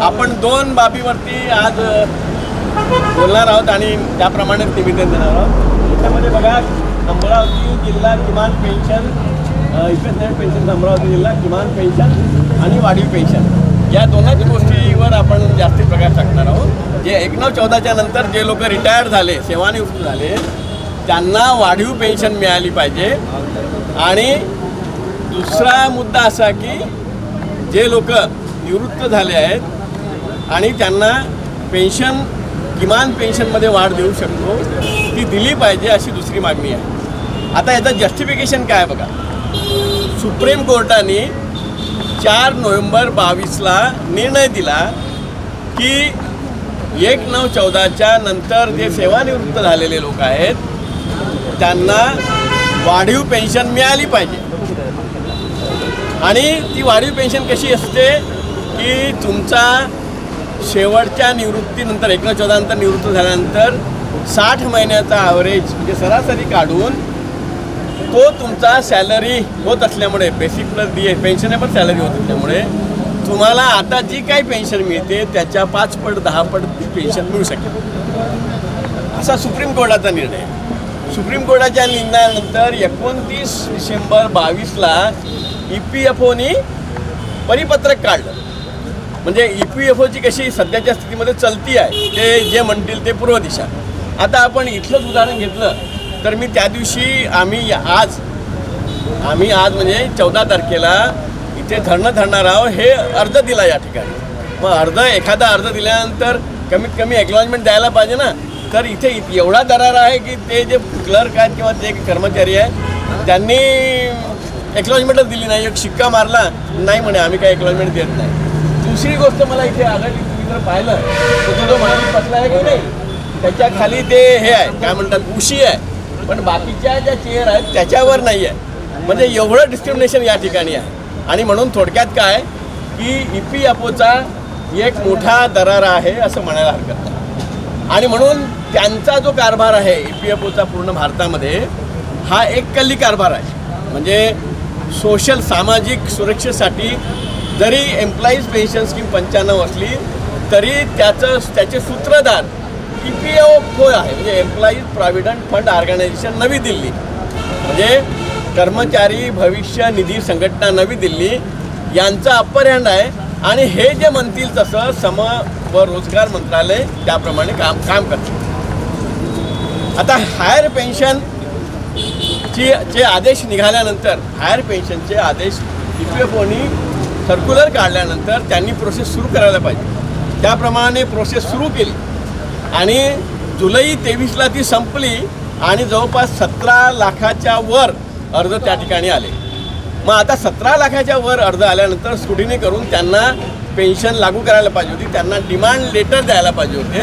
आपण दोन बाबीवरती आज बोलणार आहोत आणि त्याप्रमाणे निवेदन देणार आहोत. त्यामध्ये बघा, अमरावती जिल्हा किमान पेन्शन, इफेक्ट पेन्शन अमरावती जिल्हा किमान पेन्शन आणि वाढीव पेन्शन या दोनच गोष्टीवर आपण जास्ती प्रकाश टाकणार आहोत. जे 1914च्या नंतर जे लोक रिटायर्ड झाले, सेवानिवृत्त झाले, त्यांना वाढीव पेन्शन मिळाली पाहिजे. आणि दुसरा मुद्दा असा की जे लोक निवृत्त झाले आहेत आणि त्यांना पेन्शन किमान पेन्शनमध्ये वाढ देऊ शकतो ती दिली पाहिजे अशी दुसरी मागणी आहे. आता याचं जस्टिफिकेशन काय बघा. सुप्रीम कोर्टाने 4 नोव्हेंबर 22ला निर्णय दिला की 1914च्या नंतर जे सेवानिवृत्त झालेले लोक आहेत त्यांना वाढीव पेन्शन मिळाली पाहिजे. आणि ती वाढीव पेन्शन कशी असते की तुमचा शेवटच्या निवृत्तीनंतर 1914 नंतर निवृत्त झाल्यानंतर 60 महिन्याचा ॲव्हरेज म्हणजे सरासरी काढून तो तुमचा सॅलरी होत असल्यामुळे बेसिक प्लस डी पेन्शनेबल सॅलरी होत असल्यामुळे तुम्हाला आता जी काही पेन्शन मिळते त्याच्या 5 पट 10 पट ती पेन्शन मिळू शकेल असा सुप्रीम कोर्टाचा निर्णय. सुप्रीम कोर्टाच्या निर्णयानंतर 29 डिसेंबर 22ला EPFOनी परिपत्रक काढलं. म्हणजे EPFOची कशी सध्याच्या स्थितीमध्ये चलती आहे ते जे म्हणतील ते पूर्व दिशा. आता आपण इथलंच उदाहरण घेतलं तर मी त्या दिवशी आम्ही आज म्हणजे 14 तारखेला इथे धरणं धरणार आहोत. हे अर्ज दिला या ठिकाणी. मग एखादा अर्ज दिल्यानंतर कमीत कमी एक्नॉलेजमेंट द्यायला पाहिजे ना. तर इथे एवढा दरार आहे की ते जे क्लर्क आहेत किंवा ते कर्मचारी आहेत त्यांनी एक्नॉलेजमेंटच दिली नाही. एक शिक्का मारला नाही म्हणे आम्ही काही एक्नॉलेजमेंट देत नाही. दुसरी गोष्ट मला इथे आढळली, तुम्ही जर पाहिलं तर जो माणूस बसला आहे की नाही त्याच्या खाली ते हे आहे काय म्हणतात उशी आहे, पण बाकीच्या ज्या चेअर आहेत त्याच्यावर नाही आहे. म्हणजे एवढं डिस्क्रिमिनेशन या ठिकाणी आहे. आणि म्हणून थोडक्यात काय की EPFOचा एक मोठा दरार आहे असं म्हणायला हरकत नाही. आणि म्हणून त्यांचा जो कारभार आहे EPFOचा पूर्ण भारतामध्ये हा एक कल्ली कारभार आहे. म्हणजे सोशल सामाजिक सुरक्षेसाठी जरी एम्प्लॉईज पेन्शन स्कीम 95 असली तरी त्याचे सूत्रधार EPFO आहे. म्हणजे एम्प्लॉईज प्रॉव्हिडंट फंड ऑर्गनायझेशन नवी दिल्ली, म्हणजे कर्मचारी भविष्य निधी संघटना नवी दिल्ली यांचा अप्पर हँड आहे. आणि हे जे म्हणतील तसं श्रम व रोजगार मंत्रालय त्याप्रमाणे काम करते. आता हायर पेन्शनचे आदेश निघाल्यानंतर हायर पेन्शनचे आदेश EPFOनी सर्क्युलर काढल्यानंतर त्यांनी प्रोसेस सुरू करायला पाहिजे. त्याप्रमाणे प्रोसेस सुरू केली आणि जुलै 23ला ती संपली आणि जवळपास 17 लाखाच्या वर अर्ज त्या ठिकाणी आले. मग आता 17 लाखाच्या वर अर्ज आल्यानंतर स्क्रुटिनी करून त्यांना पेन्शन लागू करायला पाहिजे होती. त्यांना डिमांड लेटर द्यायला पाहिजे होते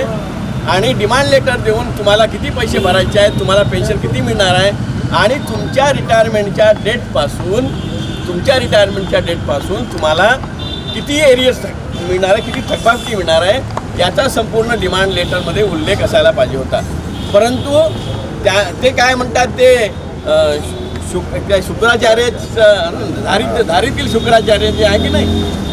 आणि डिमांड लेटर देऊन तुम्हाला किती पैसे भरायचे आहेत, तुम्हाला पेन्शन किती मिळणार आहे आणि तुमच्या रिटायरमेंटच्या डेटपासून तुम्हाला किती एरियर्स मिळणार आहे, किती थकबाकी मिळणार आहे याचा संपूर्ण डिमांड लेटरमध्ये उल्लेख असायला पाहिजे होता. परंतु ते काय म्हणतात ते शुक्राचार्य धारीतील शुक्राचार्य जे आहे की नाही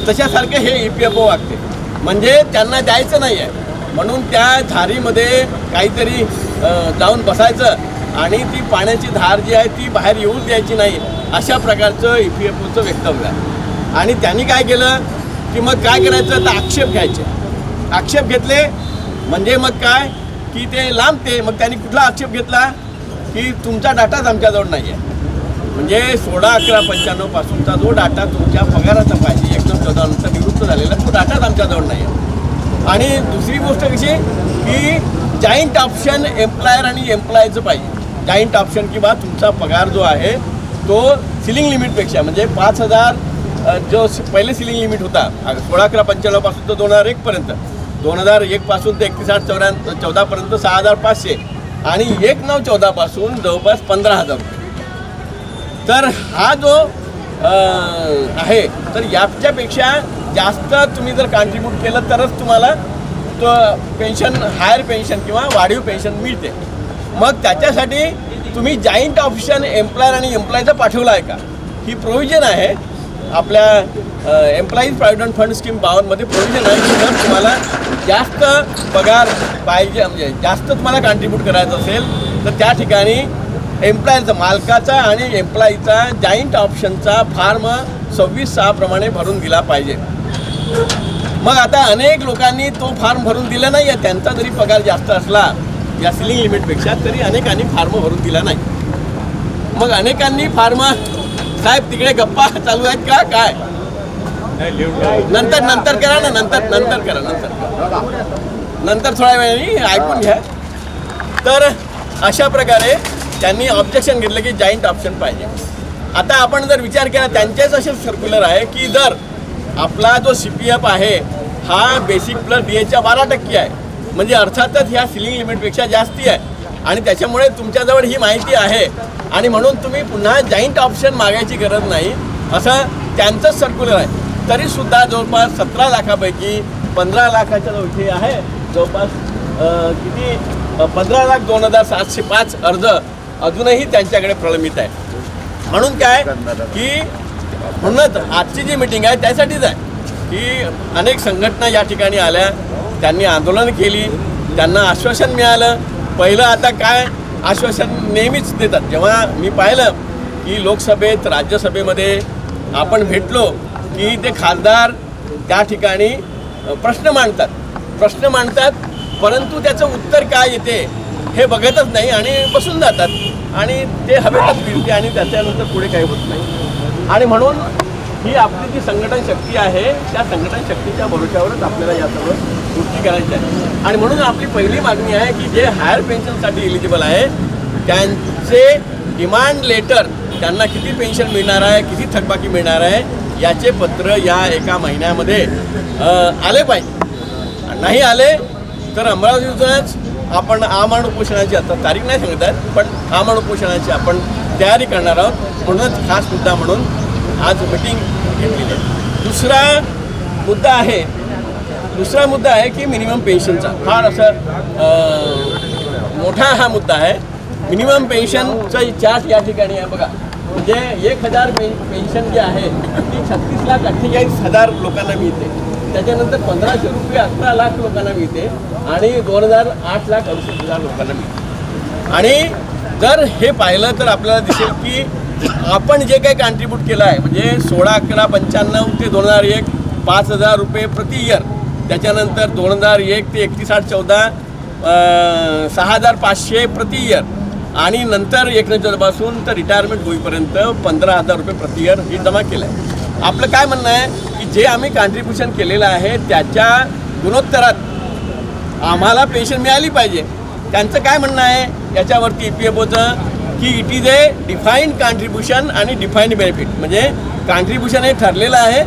तशासारखे हे EPFO वागते. म्हणजे त्यांना द्यायचं नाही आहे म्हणून त्या धारीमध्ये काहीतरी जाऊन बसायचं आणि ती पाण्याची धार जी आहे ती बाहेर येऊच द्यायची नाही अशा प्रकारचं EPFOचं वक्तव्य आहे. आणि त्यांनी काय केलं की मग काय करायचं तर आक्षेप घ्यायचे. आक्षेप घेतले म्हणजे मग काय की ते लांबते. मग त्यांनी कुठला आक्षेप घेतला की तुमचा डाटाच आमच्याजवळ नाही आहे. म्हणजे 16/11/95 पासूनचा जो डाटा तुमच्या पगाराचा पाहिजे 1914 नंतर निवृत्त झालेला तो डाटाच आमच्याजवळ नाही आहे. आणि दुसरी गोष्ट कशी की जॉईंट ऑप्शन एम्प्लॉयर आणि एम्प्लॉयचं पाहिजे. जॉईंट ऑप्शन किंवा तुमचा पगार जो आहे तो सिलिंग लिमिटपेक्षा म्हणजे 5,000 जो पहिले सिलिंग लिमिट होता 16/11/95 पासून तर 2001 पर्यंत, 2001 पासून ते 31/8/14 पर्यंत 6,500 आणि 1914 पासून जवळपास 15,000 रुपये. तर हा जो आहे तर याच्यापेक्षा जास्त तुम्ही जर कॉन्ट्रीब्यूट केलं तरच तुम्हाला तो पेन्शन हायर पेन्शन किंवा वाढीव पेन्शन मिळते. मग त्याच्यासाठी तुम्ही जॉईंट ऑप्शन एम्प्लॉयर आणि एम्प्लॉयचा पाठवला आहे का ही प्रोव्हिजन आहे. आपल्या एम्प्लॉईज प्रॉव्हिडंट फंड स्कीम 52मध्ये प्रोव्हिजन आहे की जर तुम्हाला जास्त पगार पाहिजे म्हणजे जास्त तुम्हाला कॉन्ट्रीब्यूट करायचं असेल तर त्या ठिकाणी एम्प्लॉईचा मालकाचा आणि एम्प्लॉईचा जॉईंट ऑप्शनचा फॉर्म 26(6) प्रमाणे भरून दिला पाहिजे. मग आता अनेक लोकांनी तो फॉर्म भरून दिला नाही आहे. त्यांचा जरी पगार जास्त असला या सिलिंग लिमिटपेक्षा तरी अनेकांनी फॉर्म भरून दिला नाही. मग अनेकांनी फॉर्म साहेब तिकडे गप्पा चालू आहेत का काय नंतर करा ना नंतर थोड्या वेळाने ऐकून घ्या. तर अशा प्रकारे त्यांनी ऑब्जेक्शन घेतलं की जॉईंट ऑप्शन पाहिजे. आता आपण जर विचार केला त्यांचेच असे सर्क्युलर आहे की जर आपला जो CPF आहे हा बेसिक प्लस DAच्या 12% आहे म्हणजे अर्थातच ह्या सिलिंग लिमिटपेक्षा जास्ती आहे आणि त्याच्यामुळे तुमच्याजवळ ही माहिती आहे आणि म्हणून तुम्ही पुन्हा जॉईंट ऑप्शन मागायची गरज नाही असं त्यांचंच सर्क्युलर आहे. तरीसुद्धा जवळपास 17 लाखापैकी 15 लाखाच्या जवळ आहे जवळपास किती 15,02,705 अर्ज अजूनही त्यांच्याकडे प्रलंबित आहे. म्हणून काय की म्हणूनच आजची जी मीटिंग आहे त्यासाठीच आहे की अनेक संघटना या ठिकाणी आल्या, त्यांनी आंदोलन केली, त्यांना आश्वासन मिळालं. पहिलं आता काय आश्वासन नेहमीच देतात. जेव्हा मी पाहिलं की लोकसभेत राज्यसभेमध्ये आपण भेटलो की ते खासदार त्या ठिकाणी प्रश्न मांडतात परंतु त्याचं उत्तर काय येते हे बघतच नाही आणि बसून जातात आणि ते हवेतच फिरते आणि त्याच्यानंतर पुढे काही होत नाही. आणि म्हणून ही आपली जी संघटन शक्ती आहे त्या संघटन शक्तीच्या भरोश्यावरच आपल्याला या सर्व गोष्टी करायच्या आहेत. आणि म्हणून आपली पहिली मागणी आहे की जे हायर पेन्शनसाठी एलिजिबल आहे त्यांचे डिमांड लेटर त्यांना किती पेन्शन मिळणार आहे किती थकबाकी मिळणार आहे याचे पत्र या एका महिन्यामध्ये आले पाहिजे. नाही आले तर अमरावतीतूनच आपण आमरण उपोषणाची आता तारीख नाही सांगत आहेत पण आमरण उपोषणाची आपण तयारी करणार आहोत. म्हणूनच खास मुद्दा म्हणून आज मीटिंग घेतलेली आहे. दुसरा मुद्दा आहे की मिनिमम पेन्शनचा फार असं मोठा हा मुद्दा आहे. मिनिमम पेन्शनचं चार्ट या ठिकाणी आहे बघा. म्हणजे 1,000 पेन्शन जे आहे ती 36,48,000 लोकांना मिळते. त्याच्यानंतर 1,500 रुपये 18 लाख लोकांना मिळते आणि 2,08,68,000 लोकांना मिळते. आणि जर हे पाहिलं तर आपल्याला दिसेल की आपण जे काही कॉन्ट्रीब्यूट केलं आहे म्हणजे 16,11,95 ते 2001 5,000 रुपये प्रति इयर. त्याच्यानंतर 2001 ते 31/8/14 6,500 प्रति इयर आणि नंतर 1 पासून तर रिटायरमेंट होईपर्यंत 15,000 रुपये प्रति इयर ही जमा केलं आहे. आपलं काय म्हणणं आहे की जे आम्ही कॉन्ट्रीब्युशन केलेलं आहे त्याच्या गुणोत्तरात आम्हाला पेन्शन मिळाली पाहिजे. त्यांचं काय म्हणणं आहे याच्यावरती EPFOचं की it is a defined contribution आणि डिफाईन्ड बेनिफिट. म्हणजे कॉन्ट्रीब्युशन हे ठरलेलं आहे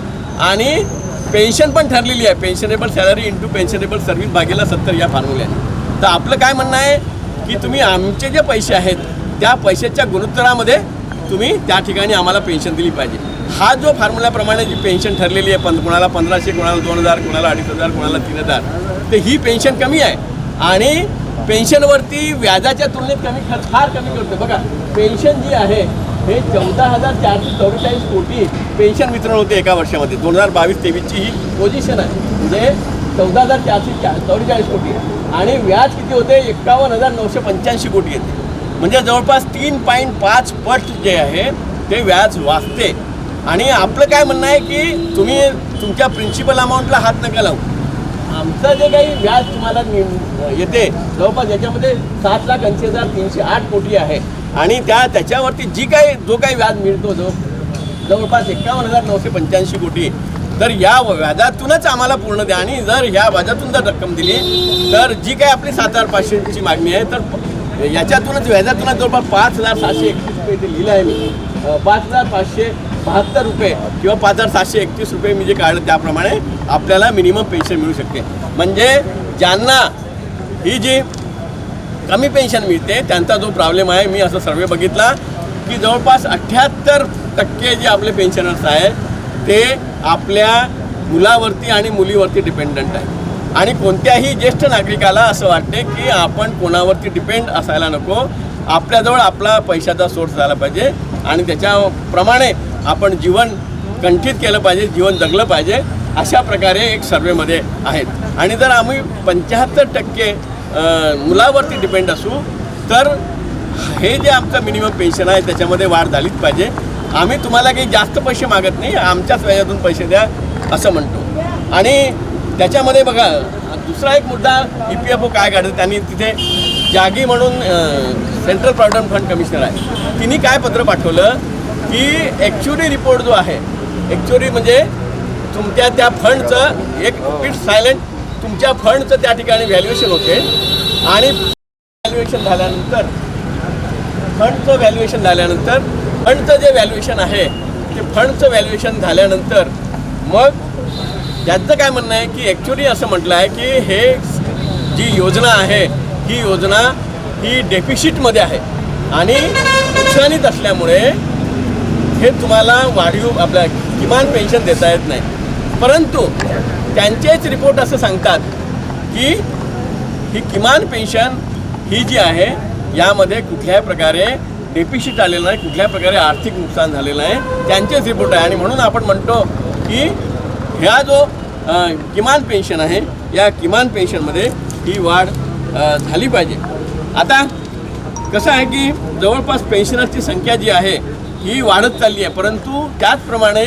आणि पेन्शन पण ठरलेली आहे. पेन्शनेबल सॅलरी इंटू पेन्शनेबल सर्व्हिस भागीला 70 या फॉर्म्युल्याने. तर आपलं काय म्हणणं आहे की तुम्ही आमचे जे पैसे आहेत त्या पैशाच्या गुणोत्तरामध्ये तुम्ही त्या ठिकाणी आम्हाला पेन्शन दिली पाहिजे. हा जो फॉर्म्युल्याप्रमाणे जी पेन्शन ठरलेली आहे कोणाला 1,500 कोणाला 2,000 कोणाला 2,500 कोणाला 3,000 तर ही पेन्शन कमी आहे आणि पेन्शनवरती व्याजाच्या तुलनेत फार कमी करतो. बघा पेन्शन जी आहे हे 14,444 कोटी पेन्शन वितरण होते एका वर्षामध्ये. 2022-23ची ही पोझिशन आहे म्हणजे 14,444 कोटी आणि व्याज किती होते 51,985 कोटी येते. म्हणजे जवळपास 3.5 पट जे आहे ते व्याज वाचते. आणि आपलं काय म्हणणं आहे की तुम्ही तुमच्या प्रिन्सिपल अमाऊंटला हात नका लावू. आमचं जे काही व्याज तुम्हाला येते जवळपास याच्यामध्ये 7,80,308 कोटी आहे आणि त्याच्यावरती जो काही व्याज मिळतो जवळपास 51,985 कोटी. तर या व्याजातूनच आम्हाला पूर्ण द्या आणि जर ह्या व्याजातून जर रक्कम दिली तर जी काही आपली 7,500ची मागणी आहे तर याच्यातूनच व्याजातूनच जवळपास 5,731 रुपये ते लिहिलं आहे मी. 5,572 रुपये किंवा 5,731 रुपये मी जे काढलं त्याप्रमाणे आपल्याला मिनिमम पेन्शन मिळू शकते. म्हणजे ज्यांना ही जी कमी पेन्शन मिळते त्यांचा जो प्रॉब्लेम आहे मी असं सर्वे बघितला की जवळपास 78% जे आपले पेन्शनर्स आहेत ते आपल्या मुलावरती आणि मुलीवरती डिपेंडंट आहे. आणि कोणत्याही ज्येष्ठ नागरिकाला असं वाटते की आपण कोणावरती डिपेंड असायला नको. आपल्याजवळ आपला पैशाचा सोर्स झाला पाहिजे आणि त्याच्याप्रमाणे आपण जीवन कंठित केलं पाहिजे, जीवन जगलं पाहिजे, अशा प्रकारे एक सर्वेमध्ये आहेत. आणि जर आम्ही 75% मुलावरती डिपेंड असू तर हे जे आमचं मिनिमम पेन्शन आहे त्याच्यामध्ये वाढ झालीच पाहिजे. आम्ही तुम्हाला काही जास्त पैसे मागत नाही, आमच्याच व्याजातून पैसे द्या असं म्हणतो. आणि त्याच्यामध्ये बघा दुसरा एक मुद्दा EPFO काय काढतं, त्यांनी तिथे जागी म्हणून सेंट्रल प्रॉव्हिडंट फंड कमिशनर आहे, तिने काय पत्र पाठवलं की ॲक्च्युअली रिपोर्ट जो आहे, ॲक्च्युअली म्हणजे तुमच्या त्या फंडचं एक पिट सायलेंट तुमच्या फंडचं त्या ठिकाणी व्हॅल्युएशन होते आणि व्हॅल्युएशन झाल्यानंतर फंडचं जे व्हॅल्युएशन आहे ते फंडचं व्हॅल्युएशन झाल्यानंतर मग त्याचं काय म्हणणं आहे की ॲक्च्युली असं म्हटलं आहे की हे जी योजना आहे ही योजना ही डेफिशिटमध्ये आहे आणि नुकसानीत असल्यामुळे हे तुम्हाला वाढीव आपल्या किमान पेन्शन देता येत नाही. परंतु त्यांचेच रिपोर्ट असं सांगतात की ही किमान पेन्शन ही जी आहे यामध्ये कुठल्याही प्रकारे डेफिशिट आलेलं नाही, कुठल्याही प्रकारे आर्थिक नुकसान झालेलं आहे, त्यांचेच रिपोर्ट आहे. आणि म्हणून आपण म्हणतो की ह्या जो किमान पेन्शन आहे या किमान पेन्शनमध्ये ही वाढ झाली पाहिजे. आता कसं आहे की जवळपास पेन्शनर्सची संख्या जी आहे ही वाढत चालली आहे, परंतु त्याचप्रमाणे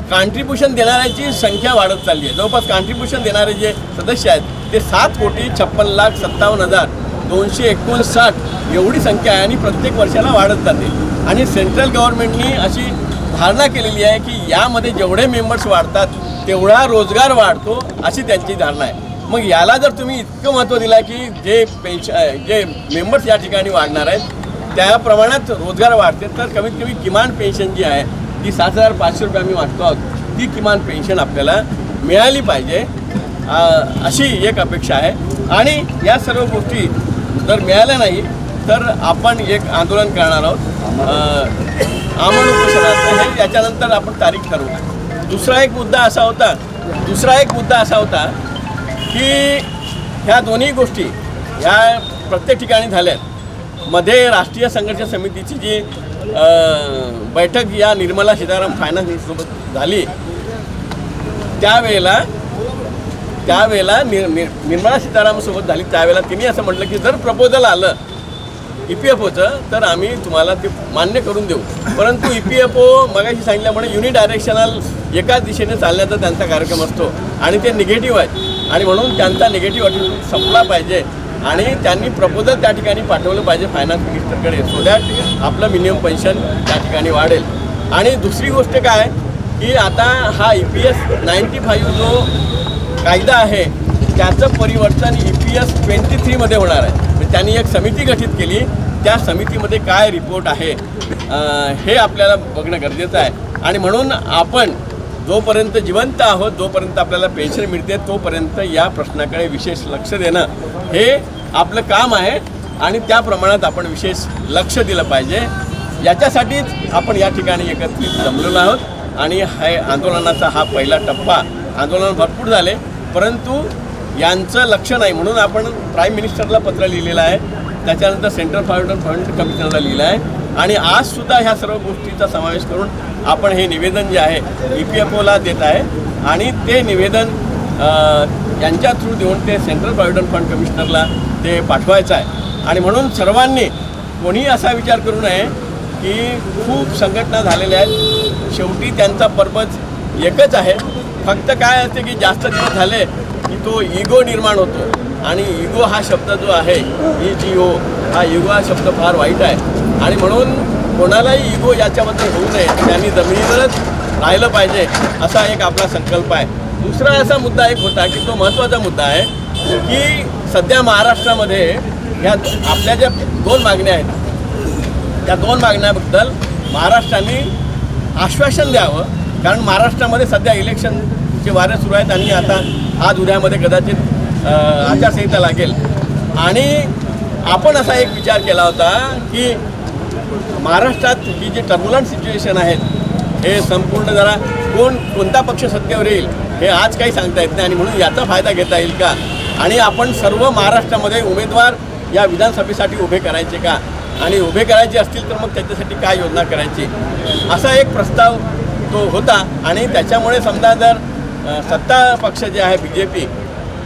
कॉन्ट्रीब्युशन देणाऱ्याची संख्या वाढत चालली आहे. जवळपास कॉन्ट्रीब्युशन देणारे जे सदस्य आहेत ते 7,56,57,259 एवढी संख्या आहे आणि प्रत्येक वर्षाला वाढत जाते. आणि सेंट्रल गव्हर्नमेंटनी अशी धारणा केलेली आहे की यामध्ये जेवढे मेंबर्स वाढतात तेवढा रोजगार वाढतो, अशी त्यांची धारणा आहे. मग याला जर तुम्ही इतकं महत्त्व दिलं की जे मेंबर्स या ठिकाणी वाढणार आहेत त्या प्रमाणात रोजगार वाढते, तर कमीत कमी किमान पेन्शन जी आहे ती 7,500 रुपये आम्ही वाटतो आहोत, ती किमान पेन्शन आपल्याला मिळाली पाहिजे अशी एक अपेक्षा आहे. आणि या सर्व गोष्टी जर मिळाल्या नाही तर आपण एक आंदोलन करणार आहोत, आमरण उपोषणाचं. हे याच्यानंतर आपण तारीख ठरवू. दुसरा एक मुद्दा असा होता की ह्या दोन्ही गोष्टी ह्या प्रत्येक ठिकाणी झाल्यात. मध्ये राष्ट्रीय संघर्ष समितीची जी बैठक या निर्मला सीतारामन फायनान्स मिनिस्टरसोबत झाली त्यावेळेला निर्मला सीतारामनसोबत झाली त्यावेळेला तिने असं म्हटलं की जर प्रपोजल आलं EPFOचं तर आम्ही तुम्हाला ते मान्य करून देऊ. परंतु EPFO मगाशी सांगितल्यामुळे युनिडायरेक्शनल एकाच दिशेने चालण्याचा त्यांचा कार्यक्रम असतो आणि ते निगेटिव्ह आहेत आणि म्हणून त्यांचा निगेटिव्ह ॲटिट्यूड संपला पाहिजे आणि त्यांनी प्रपोजल त्या ठिकाणी पाठवलं पाहिजे फायनान्स मिनिस्टरकडे, सो दॅट आपलं मिनिमम पेन्शन त्या ठिकाणी वाढेल. आणि दुसरी गोष्ट काय की आता हा EPS 95 जो कायदा आहे त्याचं परिवर्तन EPS 23 होणार आहे. त्यांनी एक समिती गठीत केली, त्या समितीमध्ये काय रिपोर्ट आहे हे आपल्याला बघणं गरजेचं आहे. आणि म्हणून आपण जोपर्यंत जिवंत आहोत, जोपर्यंत आपल्याला पेन्शन मिळते तोपर्यंत या प्रश्नाकडे विशेष लक्ष देणं हे आपलं काम आहे आणि त्या प्रमाणात आपण विशेष लक्ष दिलं पाहिजे. याच्यासाठीच आपण या ठिकाणी एकत्रित जमलेलो आहोत आणि हे आंदोलनाचा हा पहिला टप्पा. आंदोलन भरपूर झाले परंतु यांचं लक्ष नाही, म्हणून आपण प्राईम मिनिस्टरला पत्र लिहिलेलं आहे, त्याच्यानंतर सेंट्रल प्रॉव्हिडंट फंड कमिशनरला लिहिलं आहे आणि आजसुद्धा ह्या सर्व गोष्टीचा समावेश करून आपण हे निवेदन जे आहे EPFOला देत आहे आणि ते निवेदन यांच्या थ्रू देऊन ते सेंट्रल प्रॉव्हिडंट फंड कमिशनरला ते पाठवायचं आहे. आणि म्हणून सर्वांनी कोणी असा विचार करू नये की खूप संघटना झालेल्या आहेत, शेवटी त्यांचा पर्पज एकच आहे. फक्त काय असते की जास्त दिवस झाले की तो इगो निर्माण होतो आणि इगो हा शब्द जो आहे EGO हा इगो हा शब्द फार वाईट आहे आणि म्हणून कोणालाही इगो याच्याबद्दल होऊ नये, त्यांनी जमिनीवरच राहिलं पाहिजे असा एक आपला संकल्प आहे. दुसरा असा मुद्दा एक होता की तो महत्त्वाचा मुद्दा आहे की सध्या महाराष्ट्रामध्ये ह्या आपल्या ज्या 2 मागण्या आहेत त्या 2 मागण्याबद्दल महाराष्ट्राने आश्वासन द्यावं, कारण महाराष्ट्रामध्ये सध्या इलेक्शनचे वारे सुरू आहेत आणि आता आज उद्यामध्ये कदाचित आचारसंहिता लागेल. आणि आपण असा एक विचार केला होता की महाराष्ट्रात ही जी टर्ब्युलंट सिच्युएशन आहेत हे संपूर्ण जरा कोणता पक्ष सत्तेवर येईल हे आज काही सांगता येत नाही आणि म्हणून याचा फायदा घेता येईल का आणि आपण सर्व महाराष्ट्रामध्ये उमेदवार या विधानसभेसाठी उभे करायचे का आणि उभे करायचे असतील तर मग त्याच्यासाठी काय योजना करायची असा एक प्रस्ताव तो होता. आणि त्याच्यामुळे समजा जर सत्ता पक्ष जे आहे BJP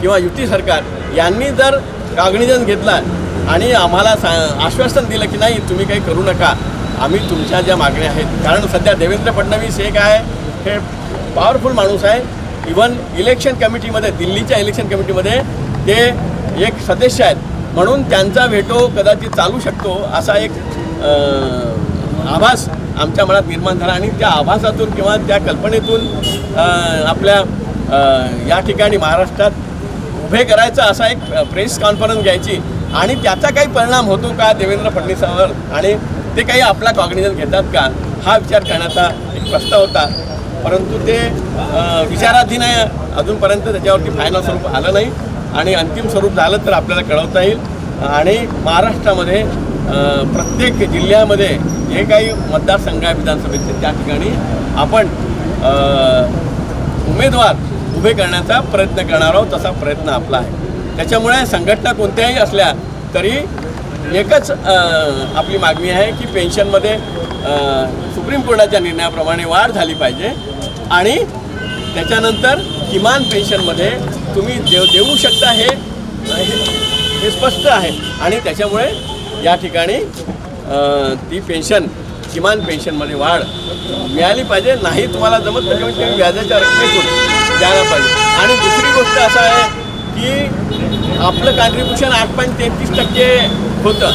किंवा युती सरकार यांनी जर कॉग्निझन्स घेतला आणि आम्हाला आश्वासन दिलं की नाही तुम्ही काही करू नका, आम्ही तुमच्या ज्या मागण्या आहेत, कारण सध्या देवेंद्र फडणवीस एक आहे, हे पॉवरफुल माणूस आहे. इवन इलेक्शन कमिटीमध्ये, दिल्लीच्या इलेक्शन कमिटीमध्ये ते एक सदस्य आहेत, म्हणून त्यांचा व्हेटो कदाचित चालू शकतो असा एक आभास आमच्या मनात निर्माण झाला. आणि त्या आभासातून किंवा त्या कल्पनेतून आपल्या या ठिकाणी महाराष्ट्रात उभे करायचा असा एक प्रेस कॉन्फरन्स घ्यायची आणि त्याचा काही परिणाम होतो का देवेंद्र फडणवीसांवर आणि ते काही आपला कॉग्निझन्स घेतात का, हा विचार करण्याचा एक प्रस्ताव होता. परंतु ते विचाराधीन आहे, अजूनपर्यंत त्याच्यावरती फायनल स्वरूप आलं नाही आणि अंतिम स्वरूप झालं तर आपल्याला कळवता येईल. आणि महाराष्ट्रामध्ये प्रत्येक जिल्ह्यामध्ये जे काही मतदारसंघ आहे विधानसभेचे त्या ठिकाणी आपण उमेदवार उभे करण्याचा प्रयत्न करणार आहोत. तसा प्रयत्न आपला आहे. त्याच्यामुळे संघटना कोणत्याही असल्या तरी एकच आपली मागणी आहे की पेन्शनमध्ये सुप्रीम कोर्टाच्या निर्णयाप्रमाणे वाढ झाली पाहिजे आणि त्याच्यानंतर किमान पेन्शनमध्ये तुम्ही देऊ शकता हे स्पष्ट आहे. आणि त्याच्यामुळे या ठिकाणी ती पेन्शन किमान पेन्शनमध्ये वाढ मिळाली पाहिजे. नाही तुम्हाला जमत तर कमीत कमी व्याजाच्या रकमेतून द्यायला पाहिजे. आणि दुसरी गोष्ट असं आहे की आपलं कॉन्ट्रीब्युशन 8.33% होतं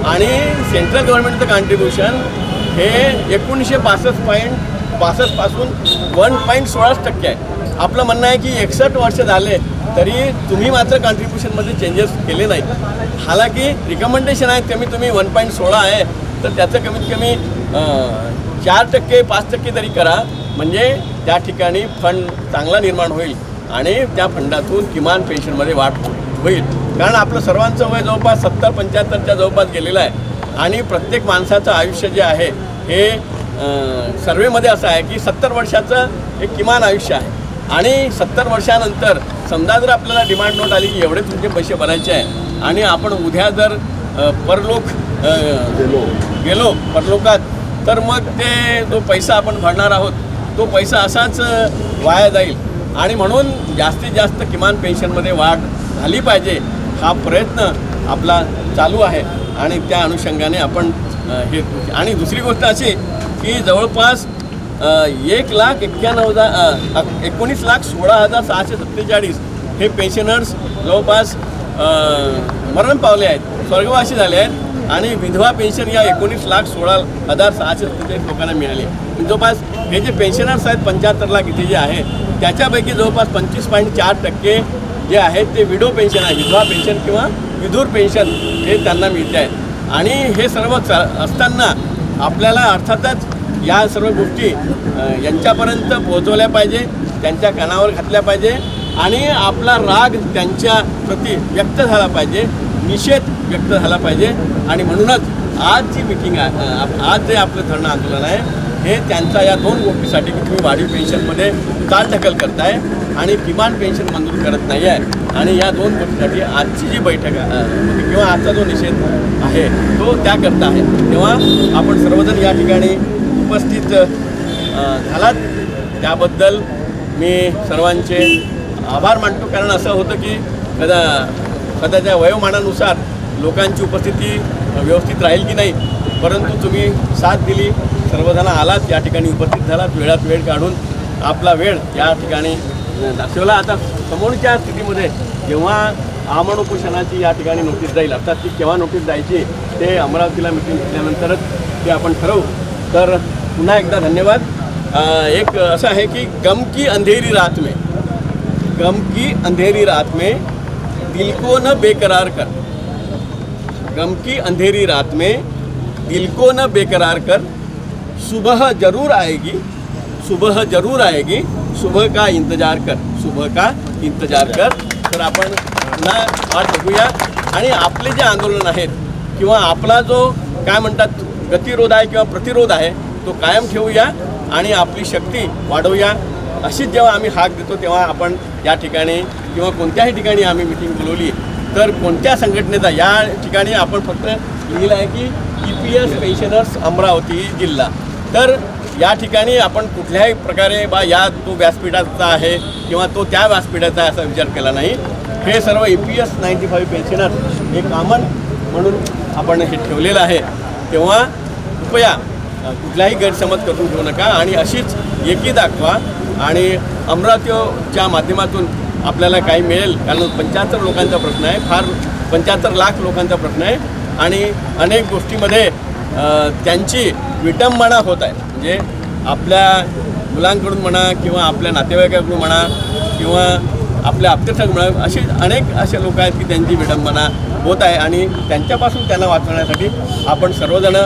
आणि सेंट्रल गव्हर्नमेंटचं कॉन्ट्रीब्युशन हे 1962 पासून 1.16% आहे. आपलं म्हणणं आहे की 61 वर्ष झाले तरी तुम्ही मात्र कॉन्ट्रीब्युशनमध्ये चेंजेस केले नाहीत. हालाकी रिकमेंडेशन आहेत कमी तुम्ही 1.16 आहे तर त्याचं कमीत कमी 4% 5% तरी करा, म्हणजे त्या ठिकाणी फंड चांगला निर्माण होईल आणि त्या फंडातून किमान पेन्शनमध्ये वाढ होईल. कारण आपलं सर्वांचं वय जवळपास 70-75च्या जवळपास गेलेलं आहे आणि प्रत्येक माणसाचं आयुष्य जे आहे हे सर्वेमध्ये असं आहे की 70 वर्षाचं एक किमान आयुष्य आहे. आणि 70 वर्षानंतर समजा जर आपल्याला डिमांड नोट आली की एवढे तुमचे पैसे भरायचे आहे आणि आपण उद्या जर गेलो परलोकात तर मग ते जो पैसा आपण भरणार आहोत तो पैसा असाच वाया जाईल. आणि म्हणून जास्तीत जास्त किमान पेन्शनमध्ये वाढ झाली पाहिजे हा प्रयत्न आपला चालू आहे. आणि त्या अनुषंगाने आपण हे. आणि दुसरी गोष्ट अशी की जवळपास 19,16,647 हे पेन्शनर्स जवळपास मरण पावले आहेत, स्वर्गवासी झाले आहेत. आणि विधवा पेन्शन या 19,16,647 लोकांना मिळाली. जवळपास हे जे पेन्शनर्स आहेत 75 लाख इथे जे आहे त्याच्यापैकी जवळपास 25.4% जे आहेत ते विडो पेन्शन आहे, विधवा पेन्शन किंवा विधूर पेन्शन हे त्यांना मिळते आहेत. आणि हे सर्व असताना आपल्याला अर्थातच या सर्व गोष्टी यांच्यापर्यंत पोहोचवल्या पाहिजे, त्यांच्या कानावर घातल्या पाहिजे आणि आपला राग त्यांच्या प्रती व्यक्त झाला पाहिजे, निषेध व्यक्त झाला पाहिजे. आणि म्हणूनच आज जी मीटिंग आहे, आज जे आपलं धरणं आंदोलन आहे हे त्यांच्या या 2 गोष्टीसाठी की तुम्ही वाढीव पेन्शनमध्ये चालढकल करताय आणि किमान पेन्शन मंजूर करत नाही आहे. आणि या 2 गोष्टीसाठी आजची जी बैठक होती किंवा आजचा जो निषेध आहे तो त्याकरता आहे. तेव्हा आपण सर्वजण या ठिकाणी उपस्थित झालात त्याबद्दल मी सर्वांचे आभार मानतो. कारण असं होतं की सध्याच्या वयोमानानुसार लोकांची उपस्थिती व्यवस्थित राहील की नाही, परंतु तुम्ही साथ दिली, सर्वजण आलात या ठिकाणी उपस्थित झालात, वेळात वेळ काढून आपला वेळ या ठिकाणी दाखवला. आता समोरच्या स्थितीमध्ये जेव्हा आमरण उपोषणाची या ठिकाणी नोटीस जाईल, अर्थात ती केव्हा नोटीस द्यायची ते अमरावतीला मिटिंग घेतल्यानंतरच ते आपण ठरवू. तर पुन्हा एकदा धन्यवाद. एक असं आहे की गम की अंधेरी रात में दिल को न बेकरार कर, गम की अंधेरी रात में दिल को न बेकरार कर, सुबह जरूर आएगी, सुबह का इंतजार कर. तर आपण पुन्हा वाट बघूया आणि आपले जे आंदोलन आहेत किंवा आपला जो काय म्हणतात गतिरोध आहे किंवा प्रतिरोध आहे तो कायम ठेवूया आणि आपली शक्ती वाढवूया. अशीच जेव्हा आम्ही हाक देतो तेव्हा आपण या ठिकाणी किंवा कोणत्याही ठिकाणी आम्ही मिटिंग बोलवली तर कोणत्या संघटनेचा, या ठिकाणी आपण फक्त लिहिलं आहे की EPS पेन्शनर्स अमरावती जिल्हा. तर या ठिकाणी आपण कुठल्याही प्रकारे या तो व्यासपीठाचा आहे किंवा तो त्या व्यासपीठाचा आहे असा विचार केला नाही. हे सर्व EPS 95 पेन्शनर हे कॉमन म्हणून आपण हे ठेवलेलं आहे. तेव्हा कृपया कुठलाही गैरसमज करून घेऊ नका आणि अशीच एकी दाखवा आणि अमरावतीच्या माध्यमातून आपल्याला काही मिळेल. कारण 75 लोकांचा प्रश्न आहे, फार 75 लाख लोकांचा प्रश्न आहे आणि अनेक गोष्टीमध्ये त्यांची विटंबना होत आहे. म्हणजे आपल्या मुलांकडून म्हणा किंवा आपल्या नातेवाईकाकडून म्हणा किंवा आपल्या आप्तेष्टाकडून म्हणा असे अनेक असे लोक आहेत की त्यांची विडंबना होत आहे आणि त्यांच्यापासून त्यांना वाचवण्यासाठी आपण सर्वजण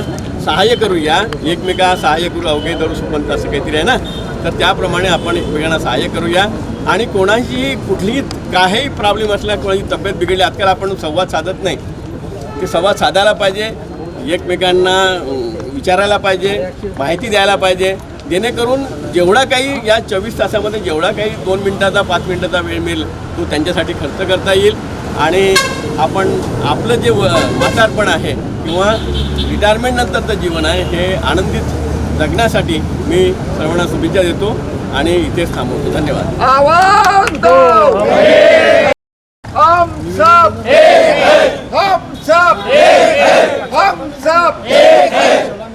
सहाय्य करूया. एकमेका सहाय्य करू अवघे धरू सुपंत असं काहीतरी आहे ना, तर त्याप्रमाणे आपण एकमेकांना सहाय्य करूया आणि कोणाची कुठलीही काही प्रॉब्लेम असला, कोणाची तब्येत बिघडली, आजकाल आपण संवाद साधत नाही, ते संवाद साधायला पाहिजे, एकमेकांना विचारायला पाहिजे, माहिती द्यायला पाहिजे, जेणेकरून जेवढा काही या 24 तासामध्ये जेवढा काही 2 मिनिटाचा 5 मिनिटाचा वेळ मिळेल तो त्यांच्यासाठी खर्च करता येईल आणि आपण आपलं जे म्हातारपण आहे किंवा रिटायरमेंटनंतरचं जीवन आहे हे आनंदित जगण्यासाठी मी सर्वांना शुभेच्छा देतो आणि इथेच थांबवतो. धन्यवाद. आवाज दो, हम सब एक हैं, हम सब एक हैं, हम सब